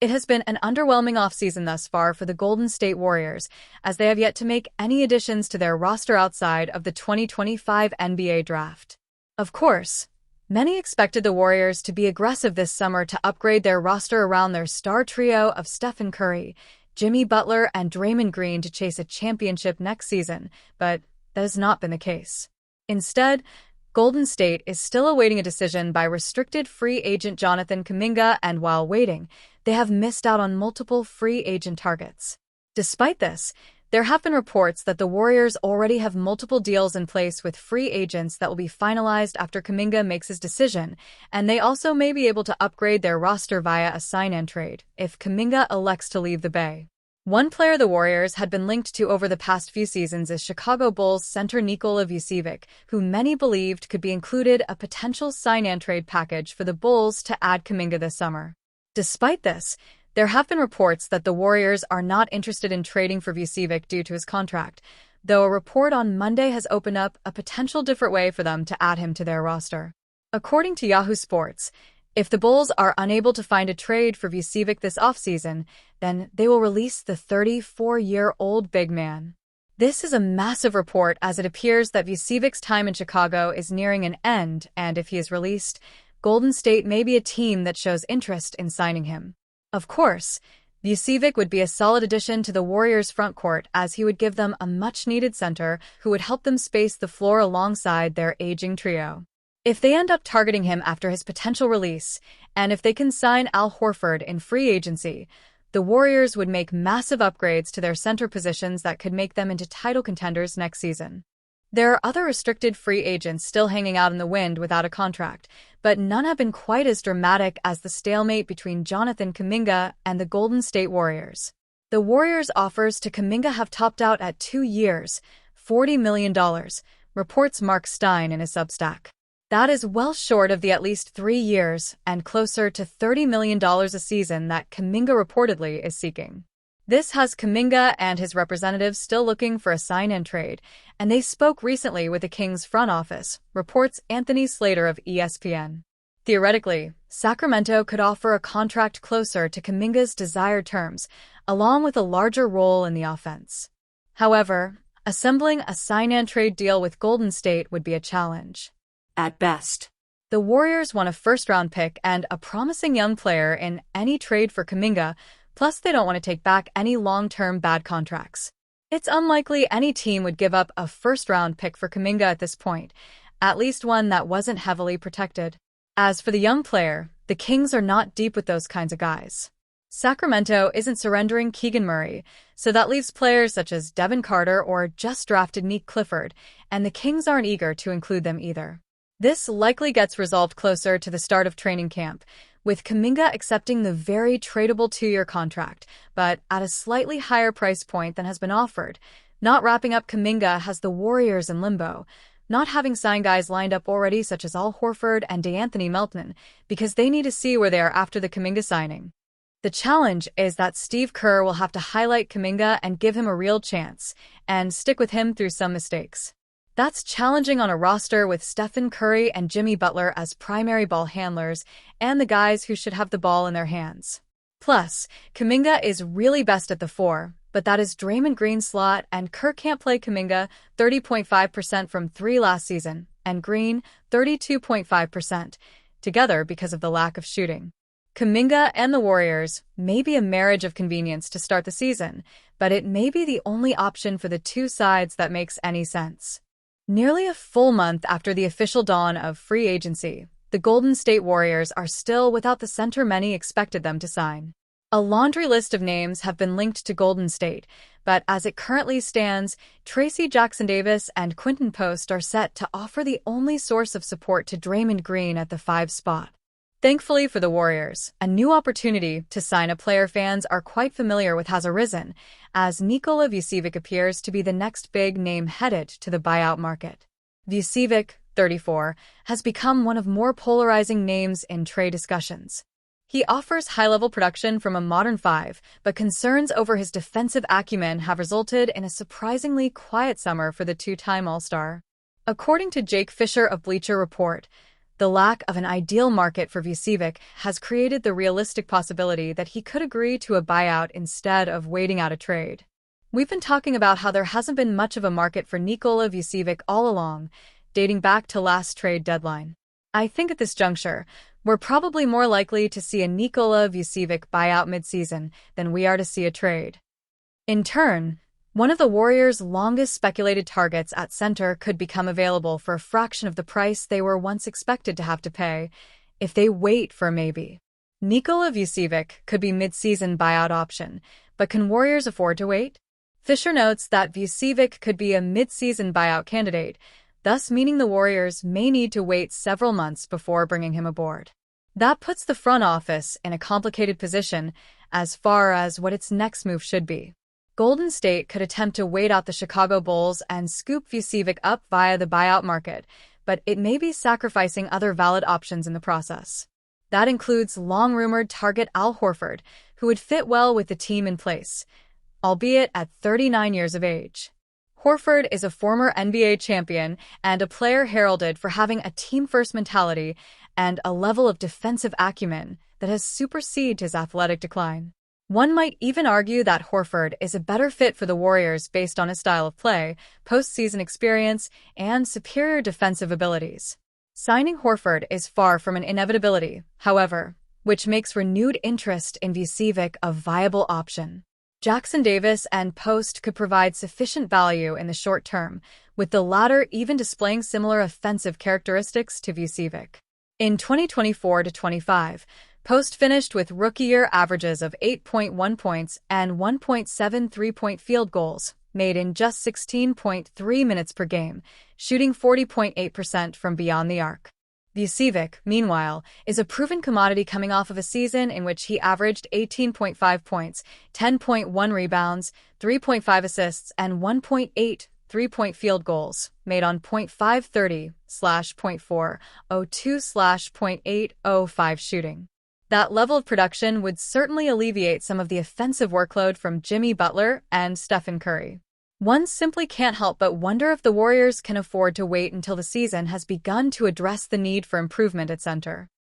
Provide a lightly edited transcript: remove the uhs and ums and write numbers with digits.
It has been an underwhelming offseason thus far for the Golden State Warriors, as they have yet to make any additions to their roster outside of the 2025 NBA draft. Of course, many expected the Warriors to be aggressive this summer to upgrade their roster around their star trio of Stephen Curry, Jimmy Butler, and Draymond Green to chase a championship next season, but that has not been the case. Instead, Golden State is still awaiting a decision by restricted free agent Jonathan Kuminga, and while waiting, they have missed out on multiple free agent targets. Despite this, there have been reports that the Warriors already have multiple deals in place with free agents that will be finalized after Kuminga makes his decision, and they also may be able to upgrade their roster via a sign-and-trade if Kuminga elects to leave the Bay. One player the Warriors had been linked to over the past few seasons is Chicago Bulls center Nikola Vucevic, who many believed could be included a potential sign-and-trade package for the Bulls to add Kuminga this summer. Despite this, there have been reports that the Warriors are not interested in trading for Vucevic due to his contract, though a report on Monday has opened up a potential different way for them to add him to their roster. According to Yahoo Sports, if the Bulls are unable to find a trade for Vucevic this offseason, then they will release the 34-year-old big man. This is a massive report, as it appears that Vucevic's time in Chicago is nearing an end, and if he is released, Golden State may be a team that shows interest in signing him. Of course, Vucevic would be a solid addition to the Warriors' frontcourt, as he would give them a much-needed center who would help them space the floor alongside their aging trio. If they end up targeting him after his potential release, and if they can sign Al Horford in free agency, the Warriors would make massive upgrades to their center positions that could make them into title contenders next season. There are other restricted free agents still hanging out in the wind without a contract, but none have been quite as dramatic as the stalemate between Jonathan Kuminga and the Golden State Warriors. The Warriors' offers to Kuminga have topped out at 2 years, $40 million, reports Mark Stein in his Substack. That is well short of the at least 3 years and closer to $30 million a season that Kuminga reportedly is seeking. This has Kuminga and his representatives still looking for a sign-and-trade, and they spoke recently with the Kings front office, reports Anthony Slater of ESPN. Theoretically, Sacramento could offer a contract closer to Kuminga's desired terms, along with a larger role in the offense. However, assembling a sign-and-trade deal with Golden State would be a challenge. At best, the Warriors want a first-round pick and a promising young player in any trade for Kuminga, plus they don't want to take back any long-term bad contracts. It's unlikely any team would give up a first-round pick for Kuminga at this point, at least one that wasn't heavily protected. As for the young player, the Kings are not deep with those kinds of guys. Sacramento isn't surrendering Keegan Murray, so that leaves players such as Devin Carter or just drafted Nick Clifford, and the Kings aren't eager to include them either. This likely gets resolved closer to the start of training camp, with Kuminga accepting the very tradable 2-year contract, but at a slightly higher price point than has been offered. Not wrapping up Kuminga has the Warriors in limbo, not having signed guys lined up already such as Al Horford and DeAnthony Melton, because they need to see where they are after the Kuminga signing. The challenge is that Steve Kerr will have to highlight Kuminga and give him a real chance, and stick with him through some mistakes. That's challenging on a roster with Stephen Curry and Jimmy Butler as primary ball handlers and the guys who should have the ball in their hands. Plus, Kuminga is really best at the 4, but that is Draymond Green's slot, and Kerr can't play Kuminga 30.5% from 3 last season, and Green 32.5% together because of the lack of shooting. Kuminga and the Warriors may be a marriage of convenience to start the season, but it may be the only option for the two sides that makes any sense. Nearly a full month after the official dawn of free agency, the Golden State Warriors are still without the center many expected them to sign. A laundry list of names have been linked to Golden State, but as it currently stands, Tracy Jackson-Davis and Quinton Post are set to offer the only source of support to Draymond Green at the 5 spot. Thankfully for the Warriors, a new opportunity to sign a player fans are quite familiar with has arisen, as Nikola Vucevic appears to be the next big name headed to the buyout market. Vucevic, 34, has become one of more polarizing names in trade discussions. He offers high-level production from a modern 5, but concerns over his defensive acumen have resulted in a surprisingly quiet summer for the two-time All-Star. According to Jake Fisher of Bleacher Report, The lack of an ideal market for Vucevic has created the realistic possibility that he could agree to a buyout instead of waiting out a trade. We've been talking about how there hasn't been much of a market for Nikola Vucevic all along, dating back to last trade deadline. I think at this juncture, we're probably more likely to see a Nikola Vucevic buyout midseason than we are to see a trade. In turn, one of the Warriors' longest speculated targets at center could become available for a fraction of the price they were once expected to have to pay if they wait for a maybe. Nikola Vucevic could be mid-season buyout option, but can Warriors afford to wait? Fisher notes that Vucevic could be a mid-season buyout candidate, thus meaning the Warriors may need to wait several months before bringing him aboard. That puts the front office in a complicated position as far as what its next move should be. Golden State could attempt to wait out the Chicago Bulls and scoop Vucevic up via the buyout market, but it may be sacrificing other valid options in the process. That includes long-rumored target Al Horford, who would fit well with the team in place, albeit at 39 years of age. Horford is a former NBA champion and a player heralded for having a team-first mentality and a level of defensive acumen that has superseded his athletic decline. One might even argue that Horford is a better fit for the Warriors based on his style of play, postseason experience, and superior defensive abilities. Signing Horford is far from an inevitability, however, which makes renewed interest in Vucevic a viable option. Jackson Davis and Post could provide sufficient value in the short term, with the latter even displaying similar offensive characteristics to Vucevic. In 2024-25, Post finished with rookie-year averages of 8.1 points and 1.7 three-point field goals, made in just 16.3 minutes per game, shooting 40.8% from beyond the arc. Vucevic, meanwhile, is a proven commodity coming off of a season in which he averaged 18.5 points, 10.1 rebounds, 3.5 assists, and 1.8 three-point field goals, made on .530/.402/.805 shooting. That level of production would certainly alleviate some of the offensive workload from Jimmy Butler and Stephen Curry. One simply can't help but wonder if the Warriors can afford to wait until the season has begun to address the need for improvement at center.